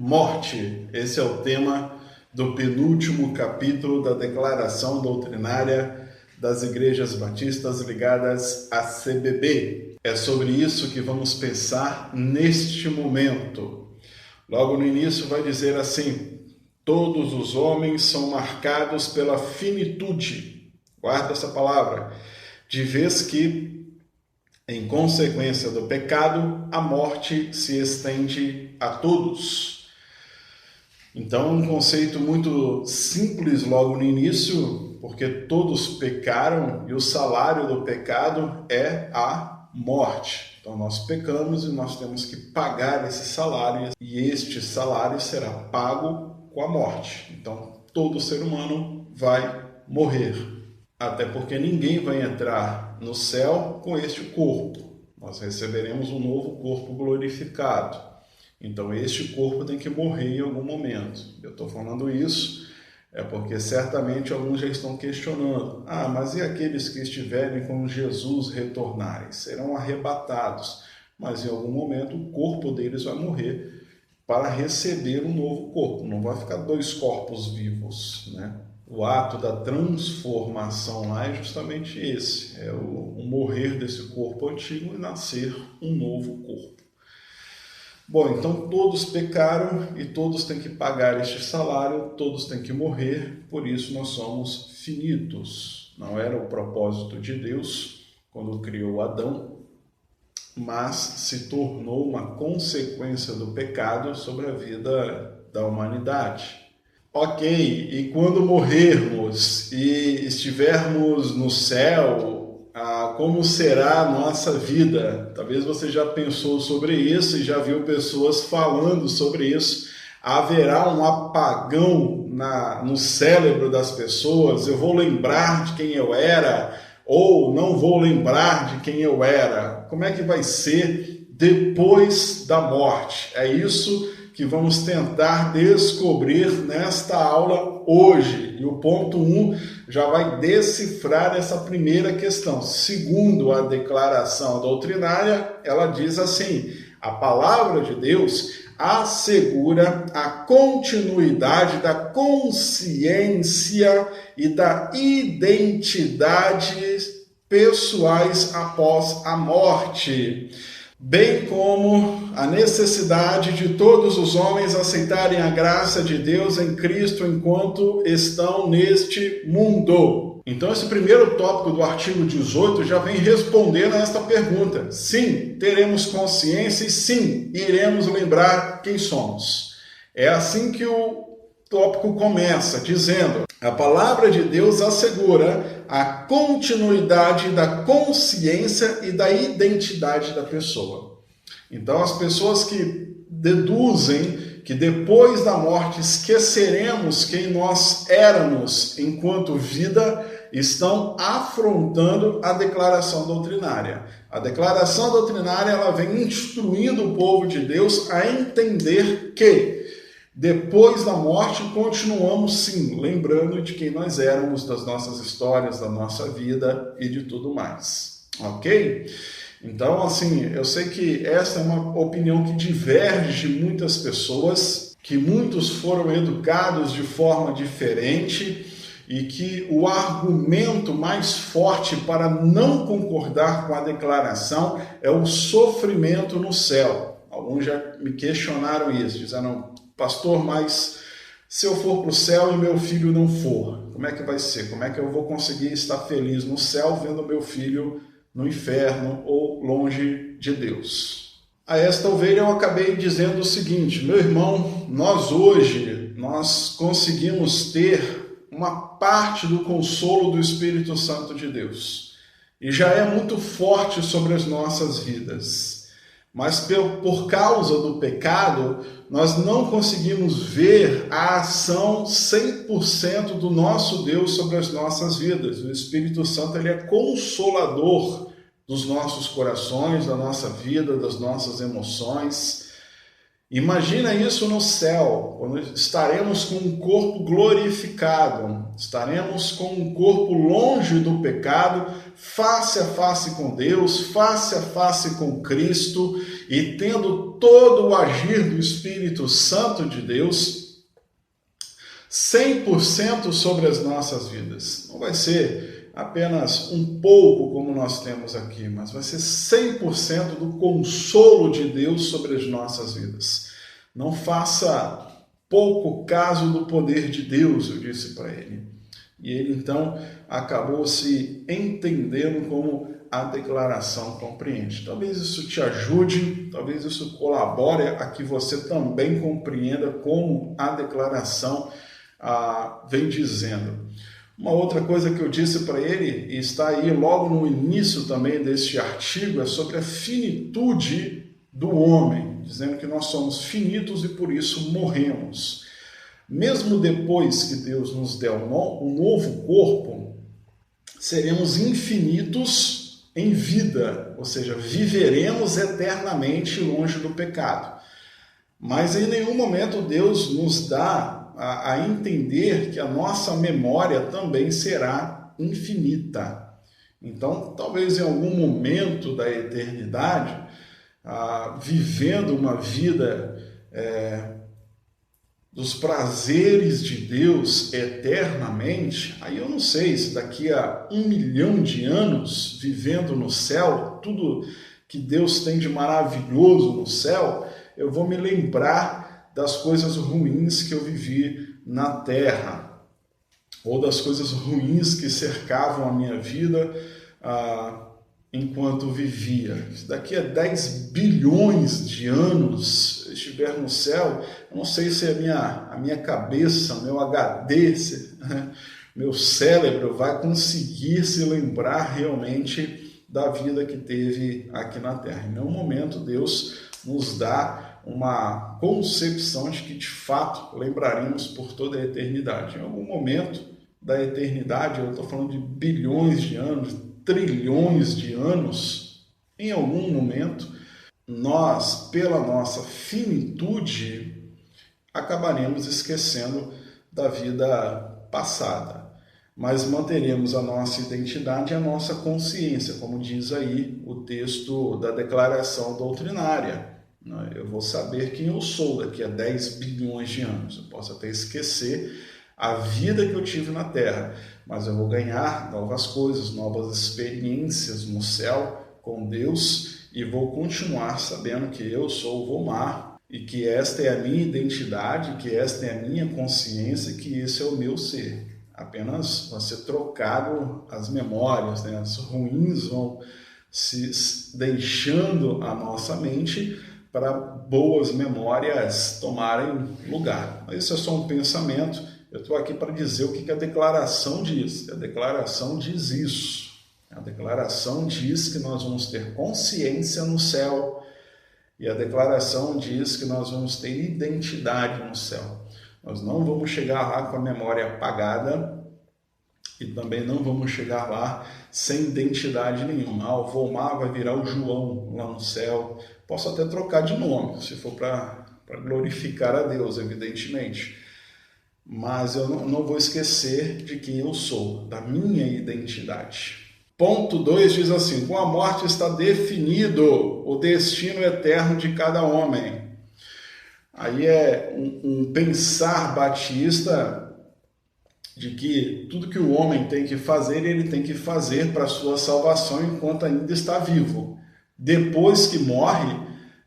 Morte, esse é o tema do penúltimo capítulo da Declaração Doutrinária das Igrejas Batistas ligadas à CBB. É sobre isso que vamos pensar neste momento. Logo no início vai dizer assim: todos os homens são marcados pela finitude. Guarda essa palavra. De vez que, em consequência do pecado, a morte se estende a todos. Então, um conceito muito simples logo no início, porque todos pecaram e o salário do pecado é a morte. Então, nós pecamos e nós temos que pagar esse salário, e este salário será pago com a morte. Então, todo ser humano vai morrer, até porque ninguém vai entrar no céu com este corpo. Nós receberemos um novo corpo glorificado. Então, este corpo tem que morrer em algum momento. Eu estou falando isso porque certamente alguns já estão questionando. Mas e aqueles que estiverem com Jesus retornarem? Serão arrebatados. Mas em algum momento o corpo deles vai morrer para receber um novo corpo. Não vai ficar dois corpos vivos, né? O ato da transformação lá é justamente esse. É o morrer desse corpo antigo e nascer um novo corpo. Bom, então todos pecaram e todos têm que pagar este salário, todos têm que morrer, por isso nós somos finitos. Não era o propósito de Deus quando criou Adão, mas se tornou uma consequência do pecado sobre a vida da humanidade. Ok, e quando morrermos e estivermos no céu, como será a nossa vida? Talvez você já pensou sobre isso e já viu pessoas falando sobre isso. Haverá um apagão no cérebro das pessoas? Eu vou lembrar de quem eu era ou não vou lembrar de quem eu era? Como é que vai ser depois da morte? É isso que vamos tentar descobrir nesta aula hoje. E o ponto 1 já vai decifrar essa primeira questão. Segundo a declaração doutrinária, ela diz assim: a palavra de Deus assegura a continuidade da consciência e da identidade pessoais após a morte, bem como a necessidade de todos os homens aceitarem a graça de Deus em Cristo enquanto estão neste mundo. Então, esse primeiro tópico do artigo 18 já vem respondendo a esta pergunta. Sim, teremos consciência e sim, iremos lembrar quem somos. É assim que o tópico começa, dizendo: a palavra de Deus assegura a continuidade da consciência e da identidade da pessoa. Então, as pessoas que deduzem que depois da morte esqueceremos quem nós éramos enquanto vida, estão afrontando a declaração doutrinária. A declaração doutrinária ela vem instruindo o povo de Deus a entender que depois da morte, continuamos sim, lembrando de quem nós éramos, das nossas histórias, da nossa vida e de tudo mais. Ok? Então, assim, eu sei que essa é uma opinião que diverge de muitas pessoas, que muitos foram educados de forma diferente e que o argumento mais forte para não concordar com a declaração é o sofrimento no céu. Alguns já me questionaram isso, dizendo: pastor, mas se eu for para o céu e meu filho não for, como é que vai ser? Como é que eu vou conseguir estar feliz no céu vendo meu filho no inferno ou longe de Deus? A esta ovelha eu acabei dizendo o seguinte: meu irmão, nós hoje conseguimos ter uma parte do consolo do Espírito Santo de Deus. E já é muito forte sobre as nossas vidas. Mas por causa do pecado, nós não conseguimos ver a ação 100% do nosso Deus sobre as nossas vidas. O Espírito Santo ele é consolador dos nossos corações, da nossa vida, das nossas emoções. Imagina isso no céu, quando estaremos com um corpo glorificado, estaremos com um corpo longe do pecado, face a face com Deus, face a face com Cristo, e tendo todo o agir do Espírito Santo de Deus 100% sobre as nossas vidas. Não vai ser apenas um pouco como nós temos aqui, mas vai ser 100% do consolo de Deus sobre as nossas vidas. Não faça pouco caso do poder de Deus, eu disse para ele. E ele então acabou se entendendo como a declaração compreende. Talvez isso te ajude, talvez isso colabore a que você também compreenda como a declaração vem dizendo. Uma outra coisa que eu disse para ele, e está aí logo no início também deste artigo, é sobre a finitude do homem, dizendo que nós somos finitos e por isso morremos. Mesmo depois que Deus nos der um novo corpo, seremos infinitos em vida, ou seja, viveremos eternamente longe do pecado. Mas em nenhum momento Deus nos dá a entender que a nossa memória também será infinita. Então, talvez em algum momento da eternidade, vivendo uma vida dos prazeres de Deus eternamente, aí eu não sei se daqui a 1 milhão de anos, vivendo no céu, tudo que Deus tem de maravilhoso no céu, eu vou me lembrar das coisas ruins que eu vivi na terra, ou das coisas ruins que cercavam a minha vida enquanto vivia. Se daqui a 10 bilhões de anos estiver no céu, eu não sei se a minha cabeça, meu HD, meu cérebro vai conseguir se lembrar realmente da vida que teve aqui na terra. Em nenhum momento Deus nos dá uma concepção de que de fato lembraremos por toda a eternidade. Em algum momento da eternidade, eu estou falando de bilhões de anos, trilhões de anos, em algum momento, nós, pela nossa finitude, acabaremos esquecendo da vida passada. Mas manteremos a nossa identidade e a nossa consciência, como diz aí o texto da declaração doutrinária. Eu vou saber quem eu sou daqui a 10 bilhões de anos. Eu posso até esquecer a vida que eu tive na Terra, mas eu vou ganhar novas coisas, novas experiências no céu com Deus e vou continuar sabendo que eu sou o Vomar e que esta é a minha identidade, que esta é a minha consciência, que esse é o meu ser. Apenas vai ser trocado as memórias, né? As ruins vão se deixando a nossa mente para boas memórias tomarem lugar. Mas isso é só um pensamento. Eu estou aqui para dizer o que a declaração diz. A declaração diz isso. A declaração diz que nós vamos ter consciência no céu. E a declaração diz que nós vamos ter identidade no céu. Nós não vamos chegar lá com a memória apagada e também não vamos chegar lá sem identidade nenhuma. O Volmar vai virar o João lá no céu. Posso até trocar de nome, se for para glorificar a Deus, evidentemente. Mas eu não vou esquecer de quem eu sou, da minha identidade. Ponto 2 diz assim: com a morte está definido o destino eterno de cada homem. Aí é um pensar batista de que tudo que o homem tem que fazer, ele tem que fazer para a sua salvação enquanto ainda está vivo. Depois que morre,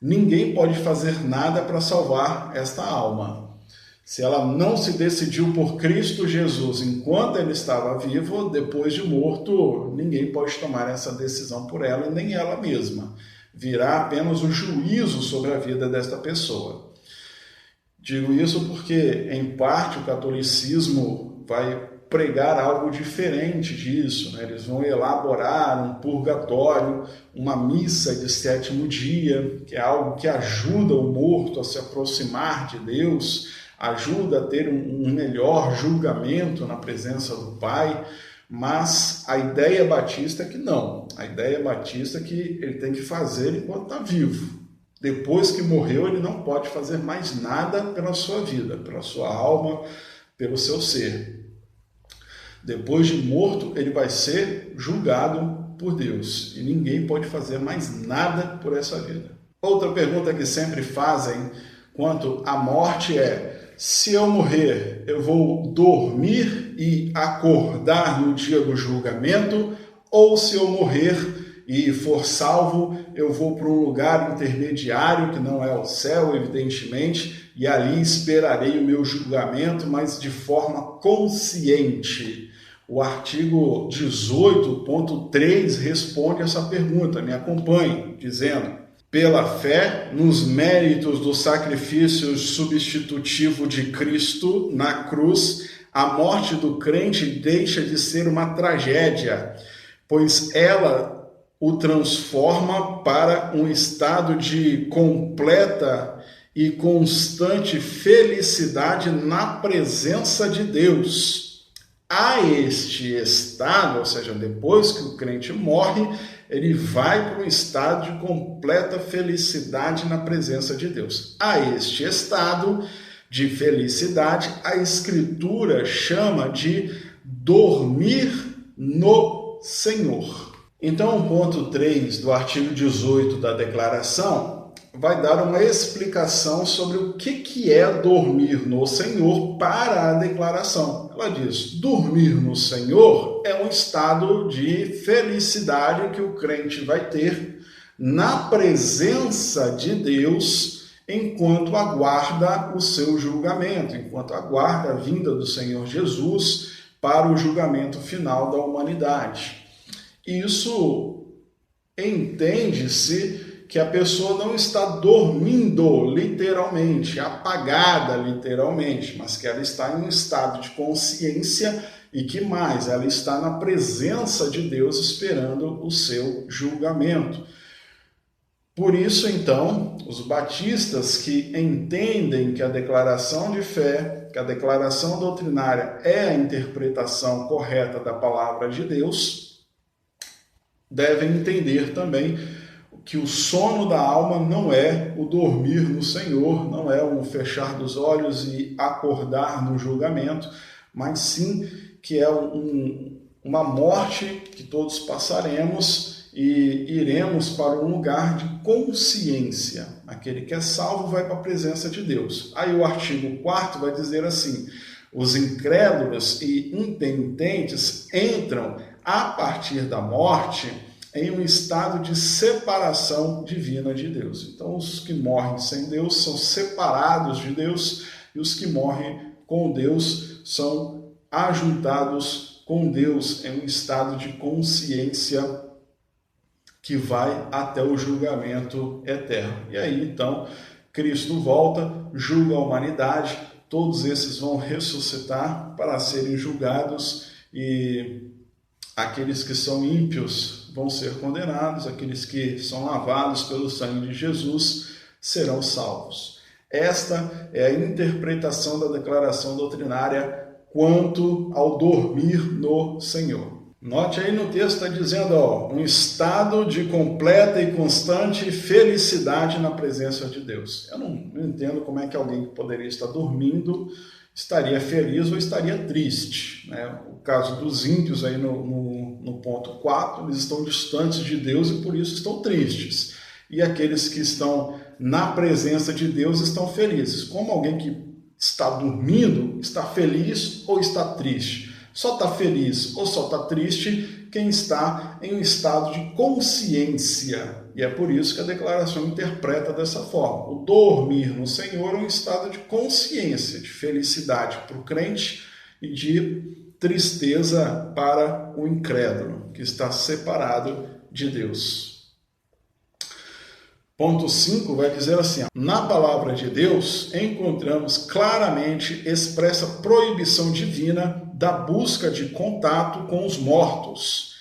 ninguém pode fazer nada para salvar esta alma. Se ela não se decidiu por Cristo Jesus enquanto ele estava vivo, depois de morto, ninguém pode tomar essa decisão por ela e nem ela mesma. Virá apenas o juízo sobre a vida desta pessoa. Digo isso porque, em parte, o catolicismo vai pregar algo diferente disso, né? Eles vão elaborar um purgatório, uma missa de 7º dia, que é algo que ajuda o morto a se aproximar de Deus, ajuda a ter um melhor julgamento na presença do Pai, mas a ideia batista é que não. A ideia batista é que ele tem que fazer enquanto está vivo. Depois que morreu, ele não pode fazer mais nada pela sua vida, pela sua alma, pelo seu ser. Depois de morto, ele vai ser julgado por Deus e ninguém pode fazer mais nada por essa vida. Outra pergunta que sempre fazem quanto à morte é: se eu morrer, eu vou dormir e acordar no dia do julgamento? Ou se eu morrer e for salvo, eu vou para um lugar intermediário, que não é o céu, evidentemente, e ali esperarei o meu julgamento, mas de forma consciente? O artigo 18.3 responde essa pergunta, me acompanhe, dizendo: pela fé nos méritos do sacrifício substitutivo de Cristo na cruz, a morte do crente deixa de ser uma tragédia, pois ela o transforma para um estado de completa e constante felicidade na presença de Deus. A este estado, ou seja, depois que o crente morre, ele vai para um estado de completa felicidade na presença de Deus. A este estado de felicidade, a Escritura chama de dormir no Senhor. Então, o ponto 3 do artigo 18 da declaração vai dar uma explicação sobre o que é dormir no Senhor para a declaração. Ela diz: dormir no Senhor é um estado de felicidade que o crente vai ter na presença de Deus enquanto aguarda o seu julgamento, enquanto aguarda a vinda do Senhor Jesus para o julgamento final da humanidade. Isso entende-se que a pessoa não está dormindo literalmente, apagada literalmente, mas que ela está em um estado de consciência e que mais, ela está na presença de Deus esperando o seu julgamento. Por isso, então, os batistas que entendem que a declaração de fé, que a declaração doutrinária é a interpretação correta da palavra de Deus, devem entender também que o sono da alma não é o dormir no Senhor, não é o fechar dos olhos e acordar no julgamento, mas sim que é uma morte que todos passaremos e iremos para um lugar de consciência. Aquele que é salvo vai para a presença de Deus. Aí o artigo 4º vai dizer assim: os incrédulos e impenitentes entram a partir da morte em um estado de separação divina de Deus. Então, os que morrem sem Deus são separados de Deus e os que morrem com Deus são ajuntados com Deus em um estado de consciência que vai até o julgamento eterno. E aí, então, Cristo volta, julga a humanidade, todos esses vão ressuscitar para serem julgados e aqueles que são ímpios vão ser condenados, aqueles que são lavados pelo sangue de Jesus serão salvos. Esta é a interpretação da declaração doutrinária quanto ao dormir no Senhor. Note aí no texto, está dizendo, um estado de completa e constante felicidade na presença de Deus. Eu não entendo como é que alguém que poderia estar dormindo estaria feliz ou estaria triste, né? O caso dos ímpios aí no ponto 4, eles estão distantes de Deus e por isso estão tristes. E aqueles que estão na presença de Deus estão felizes. Como alguém que está dormindo está feliz ou está triste? Só está feliz ou só está triste quem está em um estado de consciência. E é por isso que a declaração interpreta dessa forma. O dormir no Senhor é um estado de consciência, de felicidade para o crente e de tristeza para o incrédulo, que está separado de Deus. Ponto 5 vai dizer assim: na palavra de Deus encontramos claramente expressa proibição divina da busca de contato com os mortos,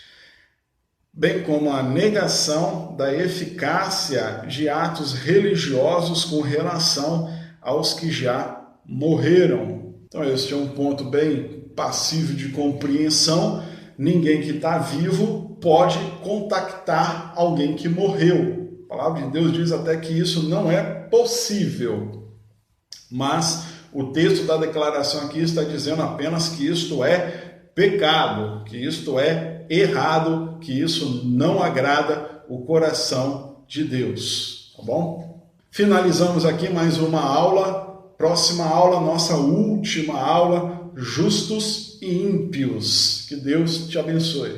bem como a negação da eficácia de atos religiosos com relação aos que já morreram. Então esse é um ponto bem passível de compreensão. Ninguém que está vivo pode contactar alguém que morreu. A palavra de Deus diz até que isso não é possível. Mas o texto da declaração aqui está dizendo apenas que isto é pecado, que isto é errado, que isso não agrada o coração de Deus. Tá bom? Finalizamos aqui mais uma aula. Próxima aula, nossa última aula, justos e ímpios. Que Deus te abençoe.